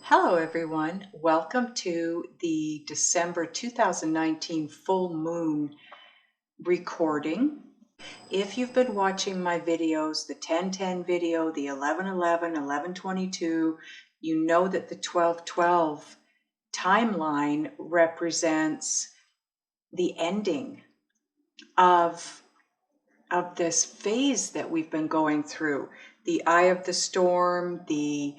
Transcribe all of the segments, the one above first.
Hello everyone, welcome to the December 2019 full moon recording. If you've been watching my videos, the 10-10 video, the 11-11, 11-22, you know that the 12-12 timeline represents the ending of this phase that we've been going through. The eye of the storm, the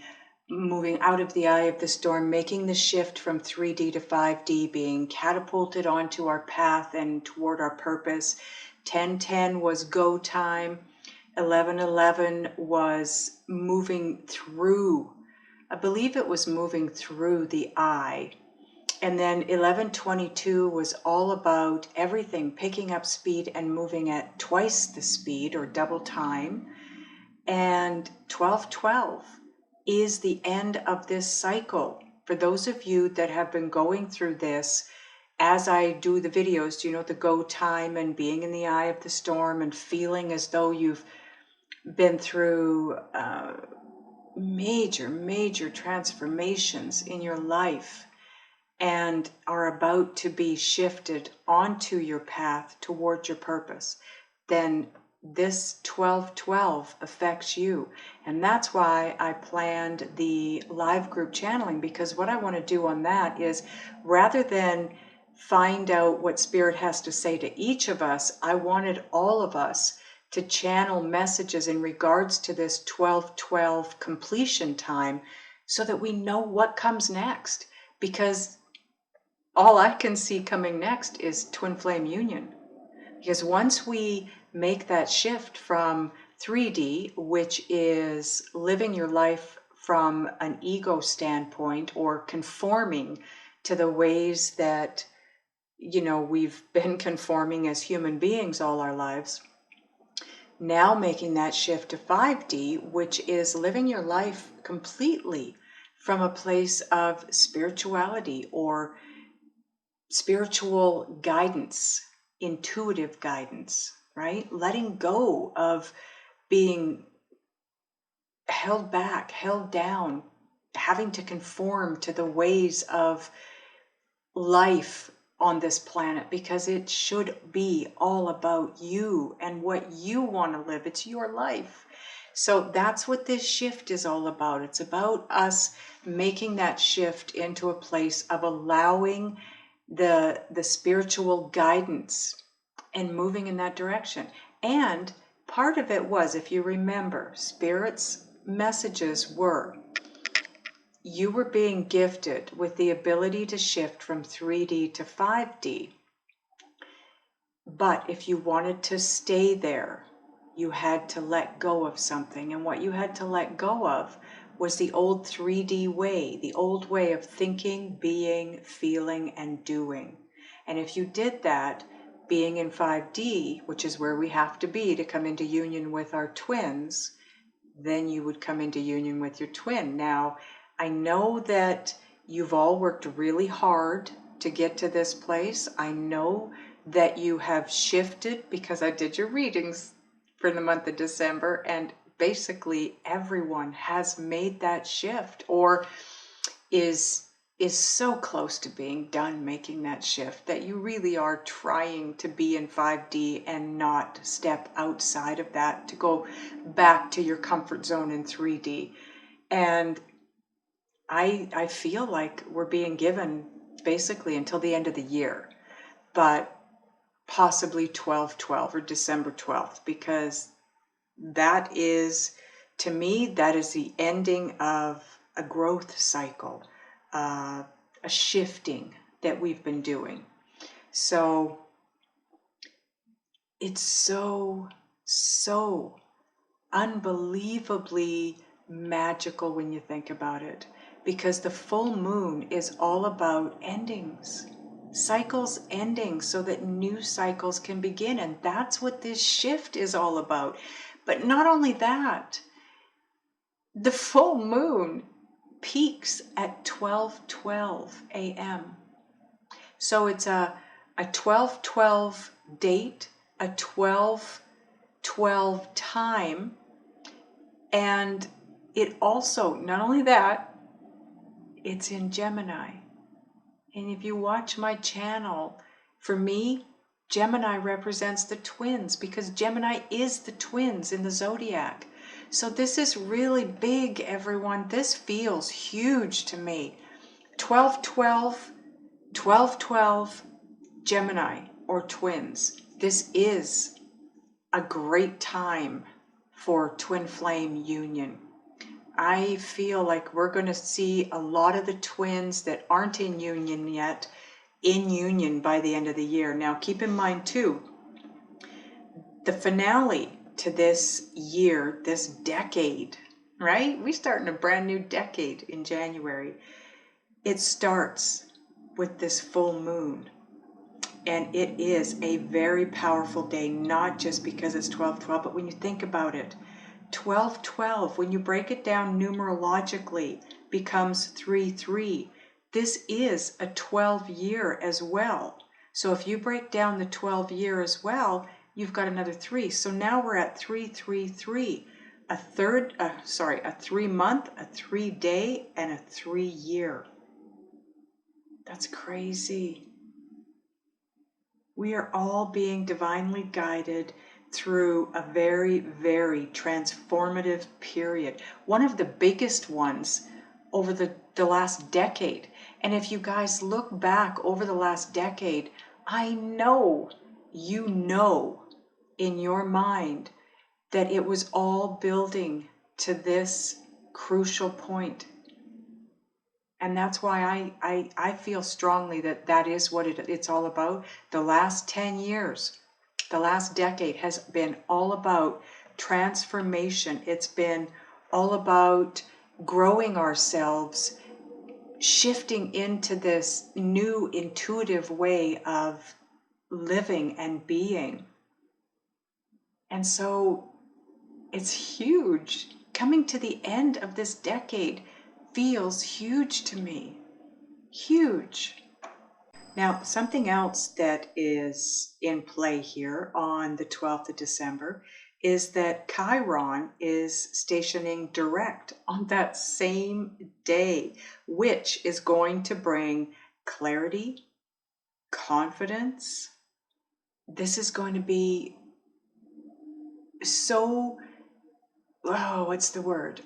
moving out of the eye of the storm, making the shift from 3D to 5D, being catapulted onto our path and toward our purpose. 10-10 was go time. 11-11 was moving through, I believe it was moving through the eye. And then 11-22 was all about everything, picking up speed and moving at twice the speed or double time. And 12-12 is the end of this cycle. For those of you that have been going through this, as I do the videos, you know, the go time and being in the eye of the storm and feeling as though you've been through major transformations in your life and are about to be shifted onto your path towards your purpose, then this 12-12 affects you. And that's why I planned the live group channeling, because what I want to do on that is, rather than find out what Spirit has to say to each of us, I wanted all of us to channel messages in regards to this 12-12 completion time so that we know what comes next. Because all I can see coming next is twin flame union. Because once we make that shift from 3D, which is living your life from an ego standpoint or conforming to the ways that, you know, we've been conforming as human beings all our lives, now making that shift to 5D, which is living your life completely from a place of spirituality or spiritual guidance, intuitive guidance, right? Letting go of being held back, held down, having to conform to the ways of life on this planet, because it should be all about you and what you want to live. It's your life. So that's what this shift is all about. It's about us making that shift into a place of allowing the spiritual guidance and moving in that direction. And part of it was, if you remember, Spirit's messages were, you were being gifted with the ability to shift from 3D to 5D. But if you wanted to stay there, you had to let go of something. And what you had to let go of was the old 3D way, the old way of thinking, being, feeling, and doing. And if you did that, being in 5D, which is where we have to be to come into union with our twins, then you would come into union with your twin. Now, I know that you've all worked really hard to get to this place. I know that you have shifted, because I did your readings for the month of December, and basically everyone has made that shift or is so close to being done making that shift that you really are trying to be in 5D and not step outside of that to go back to your comfort zone in 3D. And I feel like we're being given basically until the end of the year, but possibly 12-12 or December 12th, because that is, to me, that is the ending of a growth cycle, a shifting that we've been doing. So it's so unbelievably magical when you think about it, because the full moon is all about endings, cycles ending so that new cycles can begin. And that's what this shift is all about. But not only that, the full moon peaks at 12:12 a.m. So it's a 12:12 date, a 12:12 time, and it also, not only that, it's in Gemini. And if you watch my channel, for me, Gemini represents the twins because Gemini is the twins in the zodiac. So this is really big, everyone. This feels huge to me. 12-12, 12-12, Gemini or twins. This is a great time for twin flame union. I feel like we're going to see a lot of the twins that aren't in union yet in union by the end of the year. Now, keep in mind too, the finale to this year, this decade, right? We start in a brand new decade in January. It starts with this full moon. And it is a very powerful day, not just because it's 12-12, but when you think about it, 12-12, when you break it down numerologically, becomes 3-3. This is a 12 year as well. So if you break down the 12 year as well, you've got another 3. So now we're at 3-3-3. A 3 month, a 3 day, and a 3 year. That's crazy. We are all being divinely guided through a very, very transformative period. One of the biggest ones over the last decade. And if you guys look back over the last decade, I know you know in your mind that it was all building to this crucial point. And that's why I feel strongly that that is what it's all about. The last 10 years, the last decade has been all about transformation. It's been all about growing ourselves, shifting into this new intuitive way of living and being. And so it's huge. Coming to the end of this decade feels huge to me. Huge. Now, something else that is in play here on the 12th of December is that Chiron is stationing direct on that same day, which is going to bring clarity, confidence. This is going to be so, what's the word?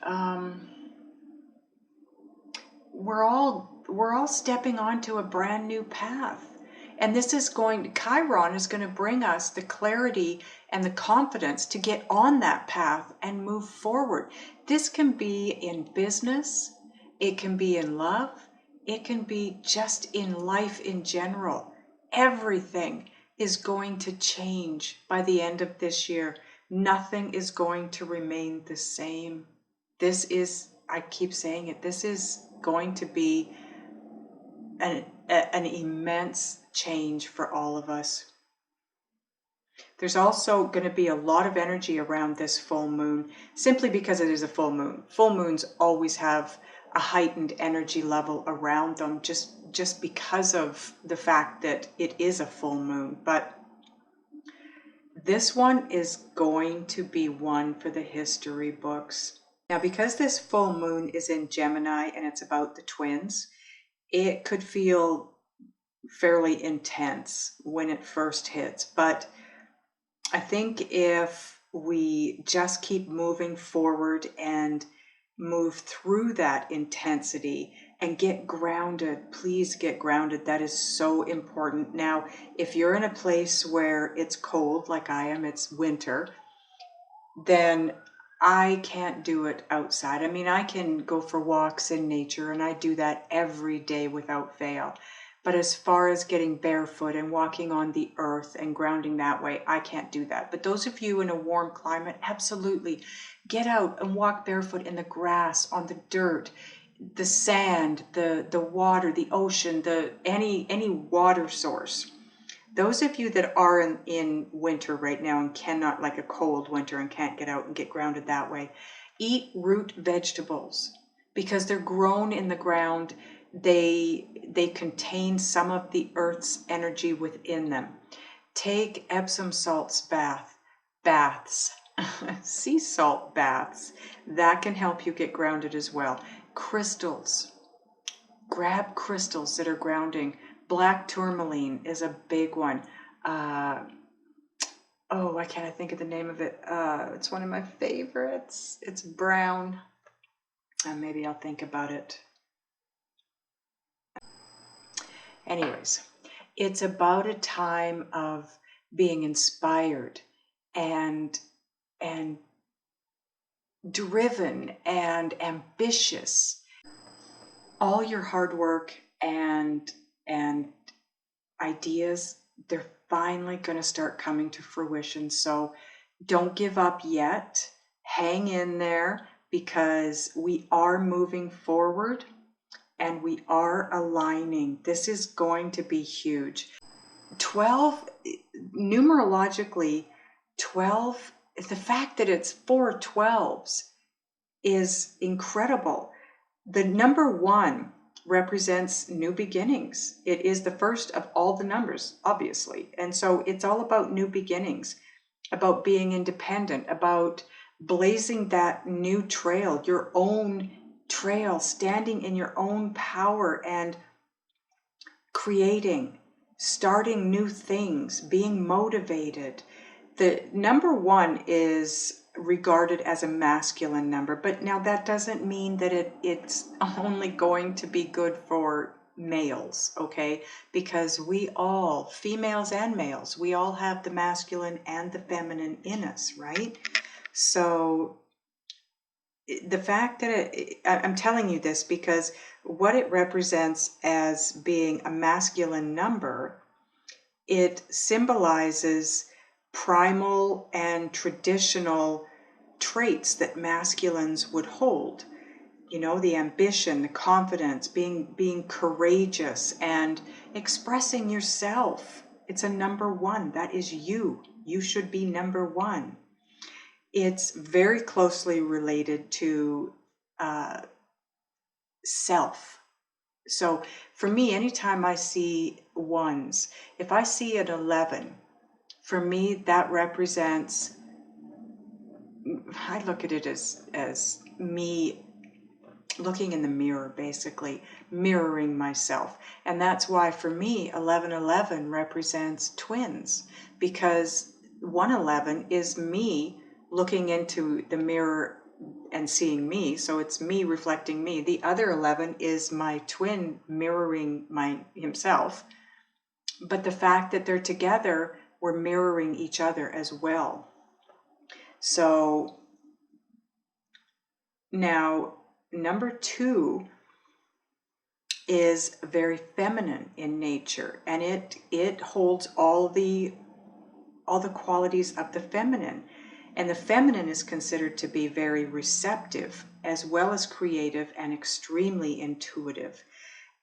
We're all stepping onto a brand new path. And this is Chiron is going to bring us the clarity and the confidence to get on that path and move forward. This can be in business, it can be in love, it can be just in life in general. Everything is going to change by the end of this year. Nothing is going to remain the same. This is, I keep saying it, this is going to be an immense change for all of us. There's also going to be a lot of energy around this full moon, simply because it is a full moon. Full moons always have a heightened energy level around them, just because of the fact that it is a full moon. But this one is going to be one for the history books. Now, because this full moon is in Gemini and it's about the twins, it could feel fairly intense when it first hits. But I think if we just keep moving forward and move through that intensity and get grounded, please get grounded. That is so important. Now, if you're in a place where it's cold, like I am, it's winter, then I can't do it outside. I mean, I can go for walks in nature, and I do that every day without fail. But as far as getting barefoot and walking on the earth and grounding that way, I can't do that. But those of you in a warm climate, absolutely. Get out and walk barefoot in the grass, on the dirt, the sand, the water, the ocean, any water source. Those of you that are in winter right now and cannot, like a cold winter, and can't get out and get grounded that way, eat root vegetables because they're grown in the ground. They contain some of the earth's energy within them. Take Epsom salts baths, sea salt baths. That can help you get grounded as well. Crystals. grab crystals that are grounding. Black tourmaline is a big one. Oh, why can't I think of the name of it? It's one of my favorites. It's brown. Maybe I'll think about it. Anyways, it's about a time of being inspired and driven and ambitious. All your hard work and ideas, they're finally going to start coming to fruition. So don't give up yet. Hang in there, because we are moving forward and we are aligning. This is going to be huge. 12, numerologically, 12, the fact that it's 4 12s is incredible. The number 1 represents new beginnings. It is the first of all the numbers, obviously. And so it's all about new beginnings, about being independent, about blazing that new trail, your own trail, standing in your own power and creating, starting new things, being motivated. The number 1 is regarded as a masculine number, but now that doesn't mean that it's only going to be good for males, okay? Because we all, females and males, we all have the masculine and the feminine in us, right? So the fact that I'm telling you this because what it represents as being a masculine number, it symbolizes primal and traditional traits that masculines would hold. You know, the ambition, the confidence, being courageous and expressing yourself. It's a number 1. That is you. You should be number 1. It's very closely related to self. So for me, anytime I see 1s, if I see an 11, for me, that represents, I look at it as me looking in the mirror, basically mirroring myself. And that's why for me, 1111 represents twins, because 111 is me looking into the mirror and seeing me. So it's me reflecting me. The other 11 is my twin mirroring himself. But the fact that they're together, we're mirroring each other as well. So now number 2 is very feminine in nature, and it holds all the qualities of the feminine. And the feminine is considered to be very receptive, as well as creative and extremely intuitive.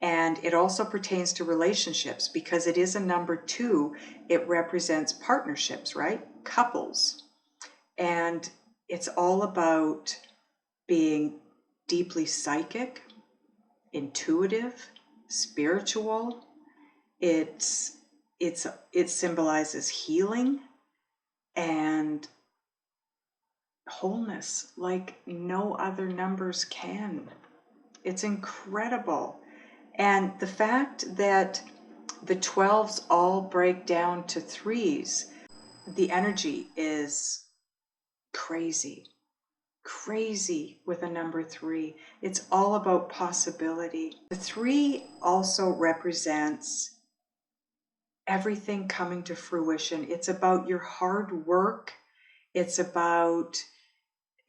And it also pertains to relationships, because it is a number 2. It represents partnerships, right? Couples. And it's all about being deeply psychic, intuitive, spiritual. It symbolizes healing and wholeness like no other numbers can. It's incredible. And the fact that the 12s all break down to 3s, the energy is crazy with a number 3. It's all about possibility. The 3 also represents everything coming to fruition. It's about your hard work. It's about,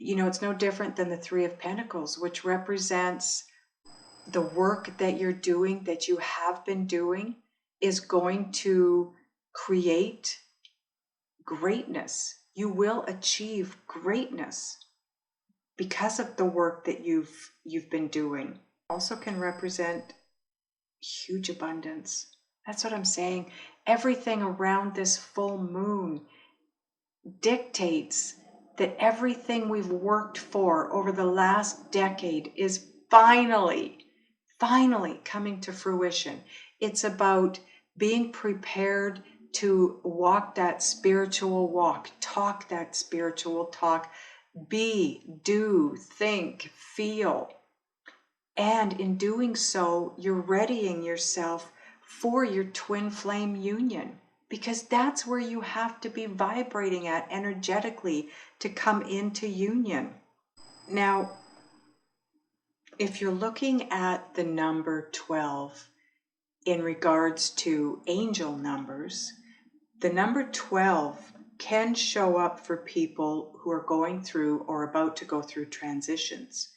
it's no different than the 3 of Pentacles, which represents the work that you're doing, that you have been doing, is going to create greatness. You will achieve greatness because of the work that you've been doing. Also can represent huge abundance. That's what I'm saying. Everything around this full moon dictates that everything we've worked for over the last decade is finally coming to fruition. It's about being prepared to walk that spiritual walk, talk that spiritual talk, be, do, think, feel, And in doing so, you're readying yourself for your twin flame union, because that's where you have to be vibrating at energetically to come into union. Now, if you're looking at the number 12 in regards to angel numbers, the number 12 can show up for people who are going through or about to go through transitions.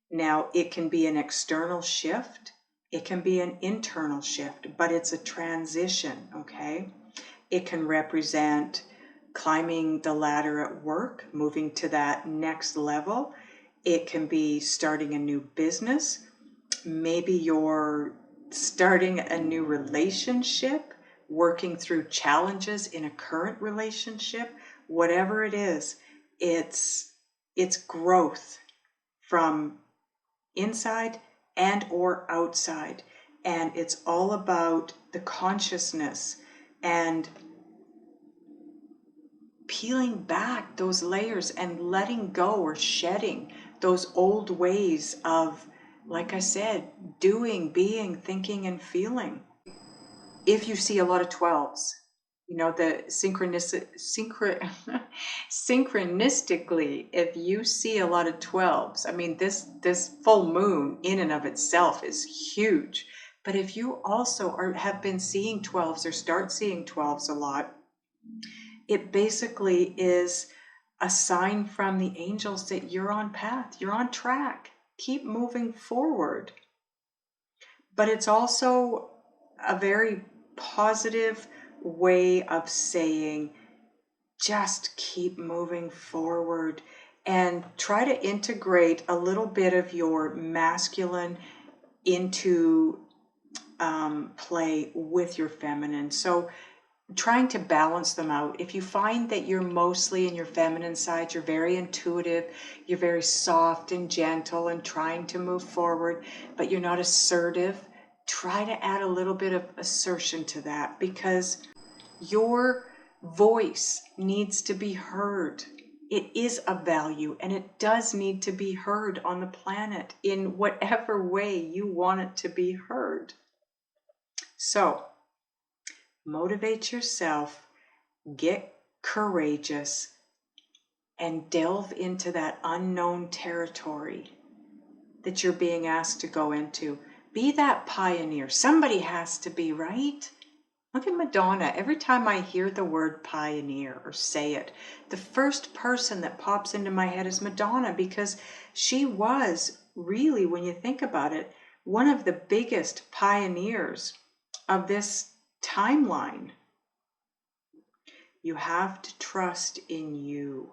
Now, it can be an external shift, it can be an internal shift, but it's a transition, okay? It can represent climbing the ladder at work, moving to that next level. It can be starting a new business. Maybe you're starting a new relationship, working through challenges in a current relationship. Whatever it is, it's growth from inside and or outside, and it's all about the consciousness and peeling back those layers and letting go or shedding those old ways of, like I said, doing, being, thinking, and feeling. If you see a lot of 12s, you know, the synchronistically, if you see a lot of 12s, I mean, this full moon in and of itself is huge. But if you also have been seeing 12s or start seeing 12s a lot, it basically is a sign from the angels that you're on path, you're on track, keep moving forward. But it's also a very positive way of saying, just keep moving forward and try to integrate a little bit of your masculine into play with your feminine. So trying to balance them out. If you find that you're mostly in your feminine side, you're very intuitive, you're very soft and gentle and trying to move forward, but you're not assertive, try to add a little bit of assertion to that, because your voice needs to be heard. It is of value and it does need to be heard on the planet in whatever way you want it to be heard. So, motivate yourself, get courageous, and delve into that unknown territory that you're being asked to go into. Be that pioneer. Somebody has to be, right? Look at Madonna. Every time I hear the word pioneer or say it, the first person that pops into my head is Madonna, because she was really, when you think about it, one of the biggest pioneers of this timeline. You have to trust in you.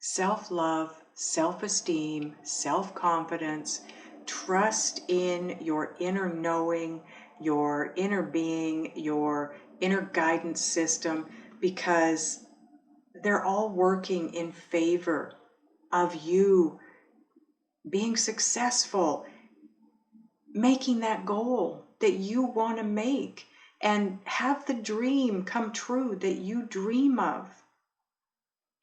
Self-love, self-esteem, self-confidence. Trust in your inner knowing, your inner being, your inner guidance system, because they're all working in favor of you being successful, making that goal that you want to make, and have the dream come true that you dream of.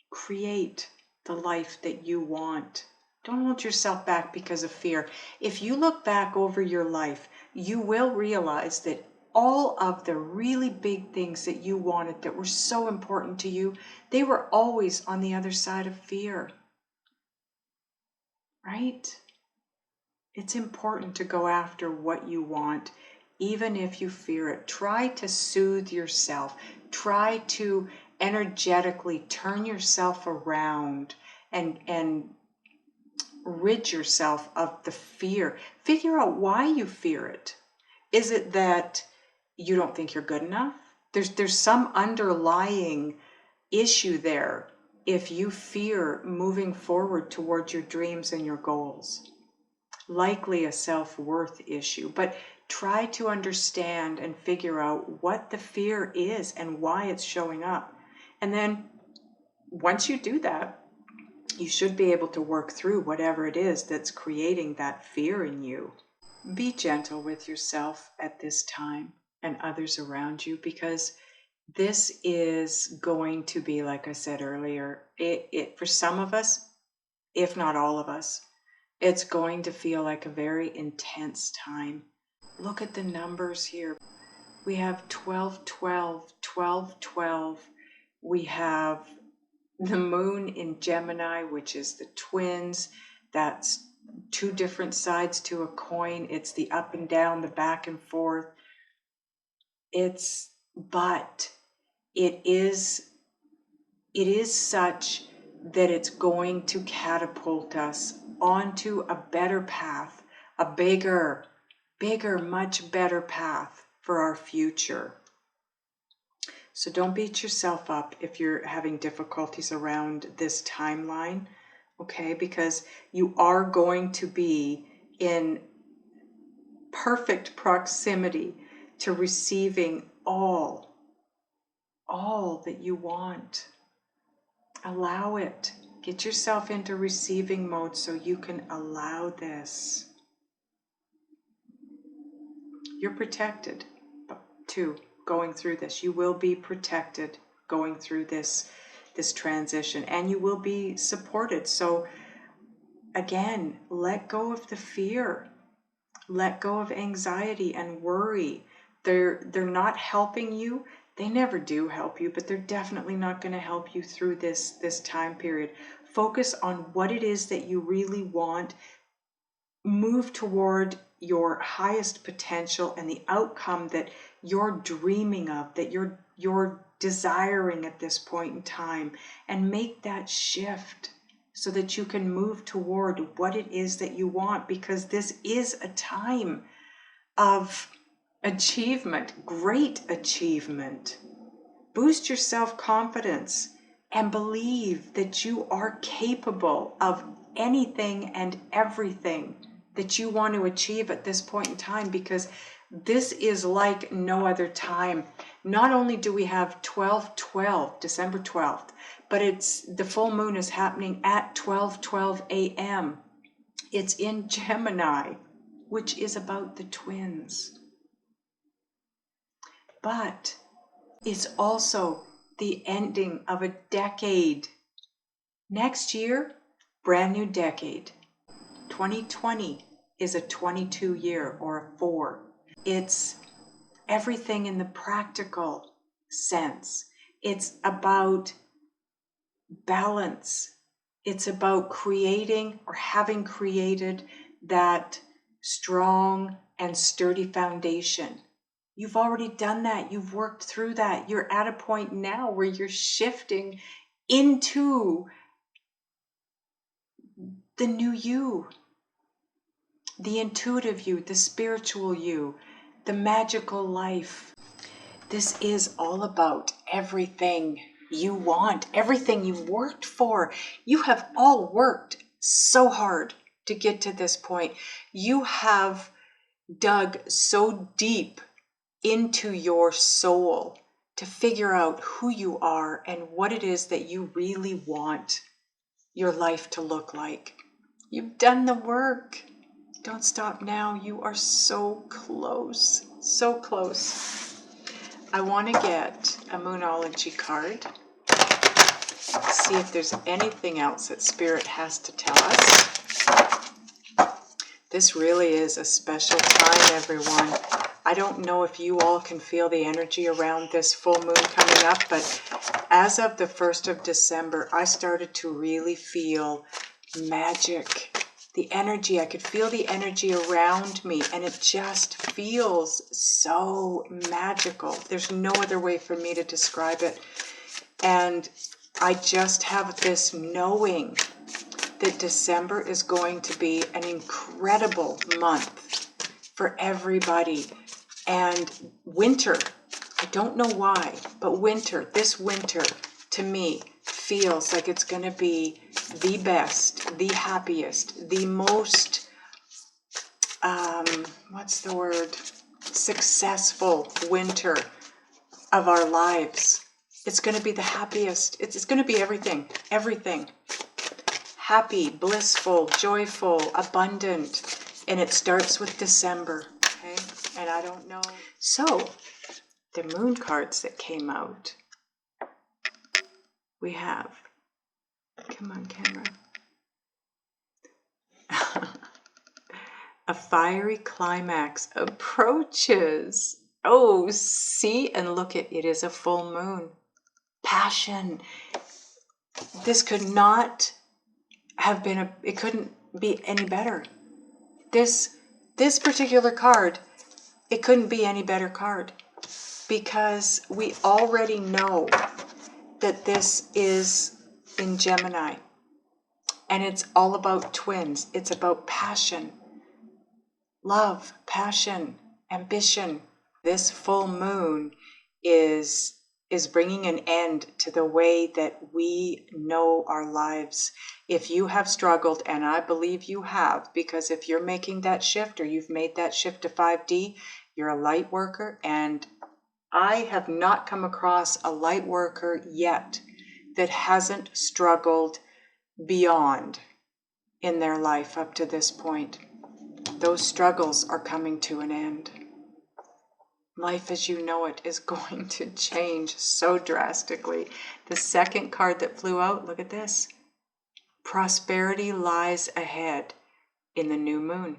Create the life that you want. Don't hold yourself back because of fear. If you look back over your life, you will realize that all of the really big things that you wanted that were so important to you, they were always on the other side of fear. Right? It's important to go after what you want, even if you fear it. Try to soothe yourself. Try to energetically turn yourself around and rid yourself of the fear. Figure out why you fear it. Is it that you don't think you're good enough? There's some underlying issue there if you fear moving forward towards your dreams and your goals. Likely a self-worth issue, but try to understand and figure out what the fear is and why it's showing up. And then once you do that, you should be able to work through whatever it is that's creating that fear in you. Be gentle with yourself at this time and others around you, because this is going to be, like I said earlier, it for some of us, if not all of us, It's going to feel like a very intense time. Look at the numbers here. We have 12, 12, 12, 12. We have the moon in Gemini, which is the twins. That's two different sides to a coin. It's the up and down, the back and forth. But it is such that it's going to catapult us onto a better path, a bigger, much better path for our future. So don't beat yourself up if you're having difficulties around this timeline, okay? Because you are going to be in perfect proximity to receiving all that you want. Allow it. Get yourself into receiving mode so you can allow this. You're protected too going through this. You will be protected going through this transition, and you will be supported. So again, let go of the fear. Let go of anxiety and worry. They're not helping you. They never do help you, but they're definitely not going to help you through this time period. Focus on what it is that you really want. Move toward your highest potential and the outcome that you're dreaming of, that you're desiring at this point in time, and make that shift so that you can move toward what it is that you want, because this is a time of achievement, great achievement. Boost your self-confidence and believe that you are capable of anything and everything that you want to achieve at this point in time, because this is like no other time. Not only do we have 12/12, December 12th, but the full moon is happening at 12:12 a.m. It's in Gemini, which is about the twins. But it's also the ending of a decade. Next year, brand new decade. 2020 is a 22 year or a 4. It's everything in the practical sense. It's about balance. It's about creating or having created that strong and sturdy foundation. You've already done that. You've worked through that. You're at a point now where you're shifting into the new you, the intuitive you, the spiritual you, the magical life. This is all about everything you want, everything you've worked for. You have all worked so hard to get to this point. You have dug so deep into your soul to figure out who you are and what it is that you really want your life to look like. You've done the work. Don't stop now. You are so close, so close. I want to get a Moonology card. See if there's anything else that Spirit has to tell us. This really is a special time, everyone. I don't know if you all can feel the energy around this full moon coming up, but as of the 1st of December, I started to really feel magic. The energy, I could feel the energy around me, and it just feels so magical. There's no other way for me to describe it. And I just have this knowing that December is going to be an incredible month for everybody. And winter, I don't know why, but this winter to me feels like it's going to be the best, the happiest, the most, successful winter of our lives. It's going to be the happiest. It's going to be everything. Happy, blissful, joyful, abundant. And it starts with December, okay? And I don't know. So, the moon cards that came out, we have, come on camera. A fiery climax approaches. Oh, see and look at it is a full moon. Passion. This could not have been it couldn't be any better. This particular card, it couldn't be any better card, because we already know that this is in Gemini, and it's all about twins. It's about passion, love, passion, ambition. This full moon is bringing an end to the way that we know our lives. If you have struggled, and I believe you have, because if you're making that shift, or you've made that shift to 5D, you're a light worker, and I have not come across a light worker yet that hasn't struggled beyond in their life up to this point. Those struggles are coming to an end. Life as you know it is going to change so drastically. The second card that flew out, look at this. Prosperity lies ahead in the new moon.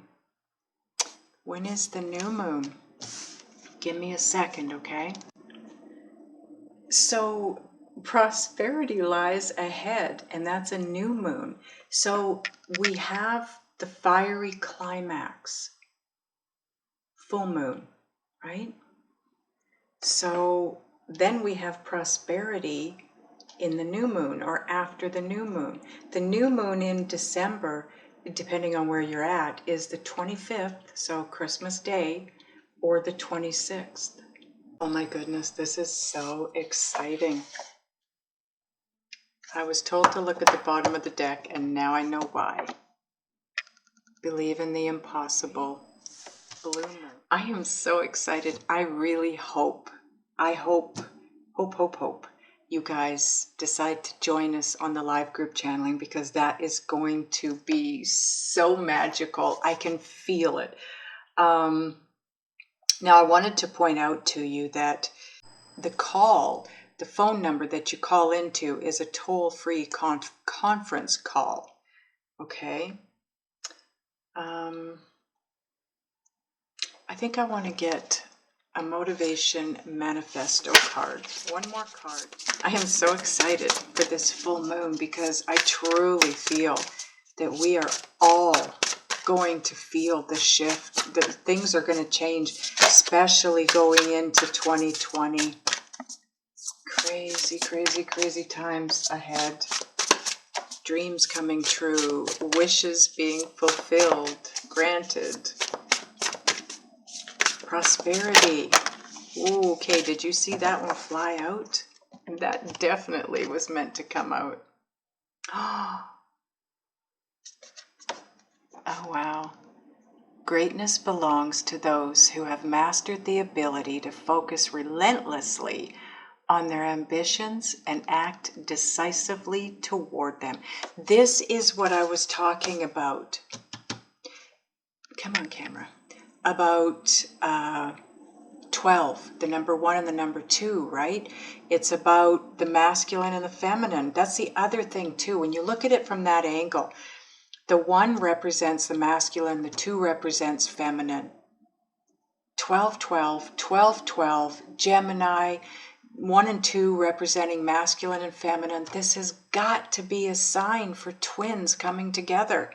When is the new moon? Give me a second, okay? So prosperity lies ahead, and that's a new moon. So we have the fiery climax, full moon, right? So then we have prosperity in the new moon, or after the new moon. The new moon in December, depending on where you're at, is the 25th, so Christmas Day, or the 26th. Oh my goodness, this is so exciting. I was told to look at the bottom of the deck, and now I know why. Believe in the impossible. Blue moon. I am so excited. I really hope you guys decide to join us on the live group channeling, because that is going to be so magical. I can feel it. Now, I wanted to point out to you that the phone number that you call into is a toll-free conference call. Okay. I think I want to get a motivation manifesto card. One more card. I am so excited for this full moon, because I truly feel that we are all going to feel the shift, that things are going to change, especially going into 2020. Crazy, crazy, crazy times ahead. Dreams coming true, wishes being fulfilled, granted. Prosperity. Ooh, okay, did you see that one fly out? That definitely was meant to come out. Oh, wow. Greatness belongs to those who have mastered the ability to focus relentlessly on their ambitions and act decisively toward them. This is what I was talking about. Come on, camera. About 12, the number 1 and the number 2, right? It's about the masculine and the feminine. That's the other thing too. When you look at it from that angle, the 1 represents the masculine, the 2 represents feminine. 12, 12, 12, 12, Gemini, 1 and 2 representing masculine and feminine. This has got to be a sign for twins coming together.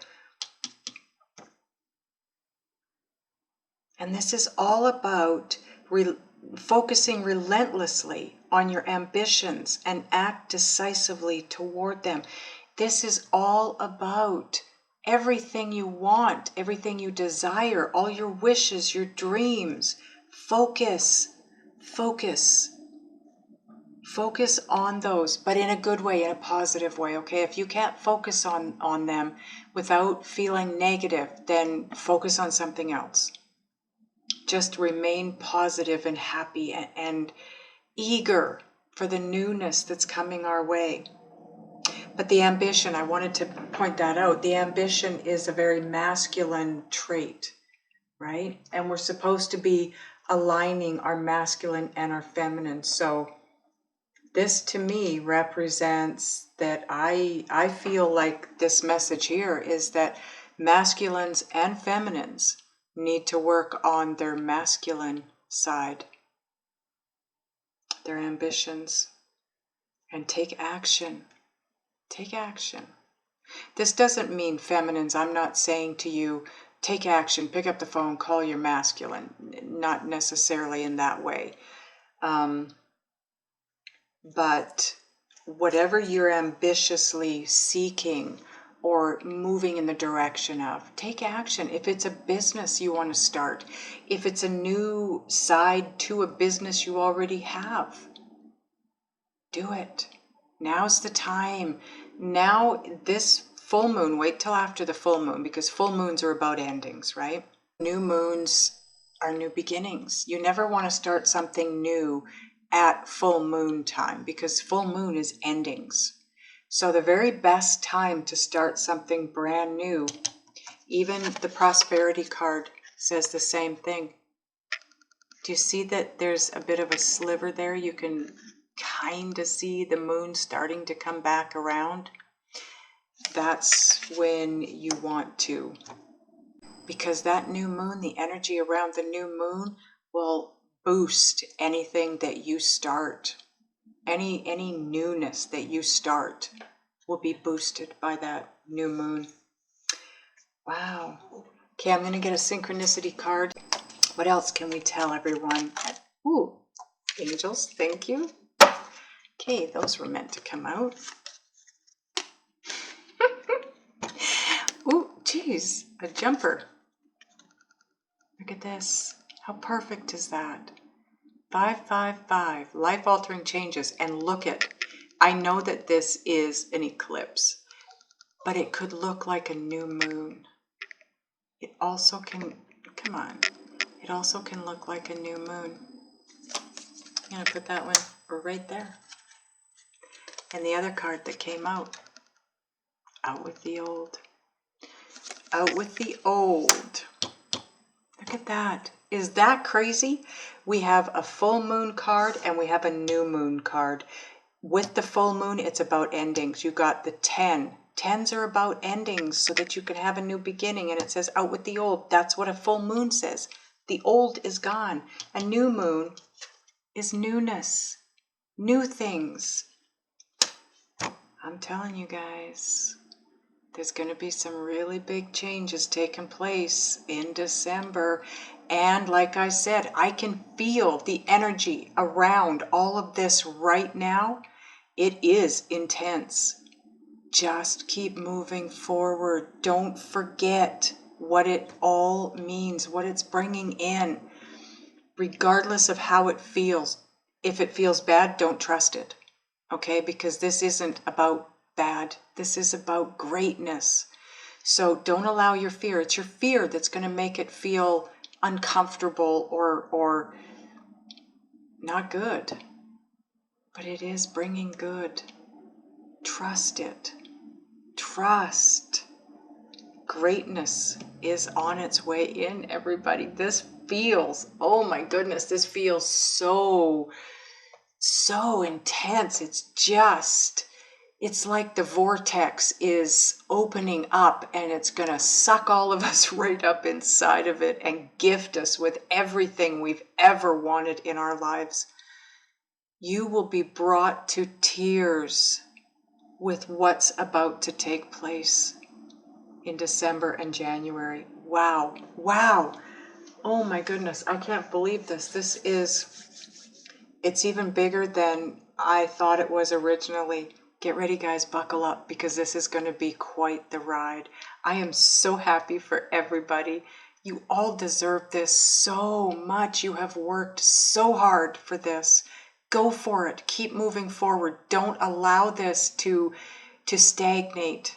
And this is all about focusing relentlessly on your ambitions and act decisively toward them. This is all about everything you want, everything you desire, all your wishes, your dreams. Focus on those, but in a good way, in a positive way, okay? If you can't focus on them without feeling negative, then focus on something else. Just remain positive and happy and eager for the newness that's coming our way. But the ambition, I wanted to point that out. The ambition is a very masculine trait, right? And we're supposed to be aligning our masculine and our feminine. So this to me represents that I feel like this message here is that masculines and feminines need to work on their masculine side, their ambitions, and take action. Take action. This doesn't mean feminines. I'm not saying to you, take action, pick up the phone, call your masculine. Not necessarily in that way. But whatever you're ambitiously seeking or moving in the direction of, take action. If it's a business you want to start, if it's a new side to a business you already have, do it. Now's the time. Now, this full moon, wait till after the full moon, because full moons are about endings, right? New moons are new beginnings. You never want to start something new at full moon time, because full moon is endings. So the very best time to start something brand new, even the prosperity card says the same thing. Do you see that there's a bit of a sliver there? You can kind of see the moon starting to come back around. That's when you want to, because that new moon, the energy around the new moon will boost anything that you start. Any newness that you start will be boosted by that new moon. Wow. Okay, I'm going to get a synchronicity card. What else can we tell everyone? Ooh, angels, thank you. Okay, those were meant to come out. Ooh, geez, a jumper. Look at this. How perfect is that? 555, life-altering changes. And look at, I know that this is an eclipse, but it could look like a new moon. It also can, come on, it also can look like a new moon. I'm going to put that one right there. And the other card that came out with the old. Out with the old. Look at that. Is that crazy? We have a full moon card and we have a new moon card. With the full moon, it's about endings. You got the 10. 10s are about endings so that you can have a new beginning. And it says out with the old. That's what a full moon says. The old is gone. A new moon is newness. New things. I'm telling you guys, there's going to be some really big changes taking place in December. And like I said, I can feel the energy around all of this right now. It is intense. Just keep moving forward. Don't forget what it all means, what it's bringing in, regardless of how it feels. If it feels bad, don't trust it. Okay? Because this isn't about bad. This is about greatness. So don't allow your fear. It's your fear that's going to make it feel uncomfortable or not good. But it is bringing good. Trust it. Trust. Greatness is on its way in, everybody. This feels, oh my goodness, this feels so intense. It's like the vortex is opening up and it's going to suck all of us right up inside of it and gift us with everything we've ever wanted in our lives. You will be brought to tears with what's about to take place in December and January. Wow. Wow. Oh my goodness. I can't believe this. It's even bigger than I thought it was originally. Get ready, guys, buckle up, because this is going to be quite the ride. I am so happy for everybody. You all deserve this so much. You have worked so hard for this. Go for it. Keep moving forward. Don't allow this to stagnate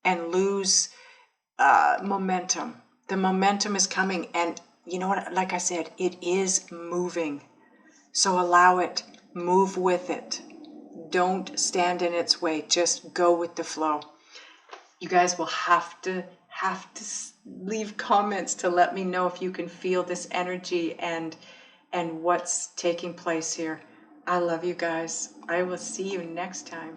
and lose momentum. The momentum is coming, and you know what? Like I said, it is moving. So allow it. Move with it. Don't stand in its way. Just go with the flow. You guys will have to leave comments to let me know if you can feel this energy and what's taking place here. I love you guys. I will see you next time.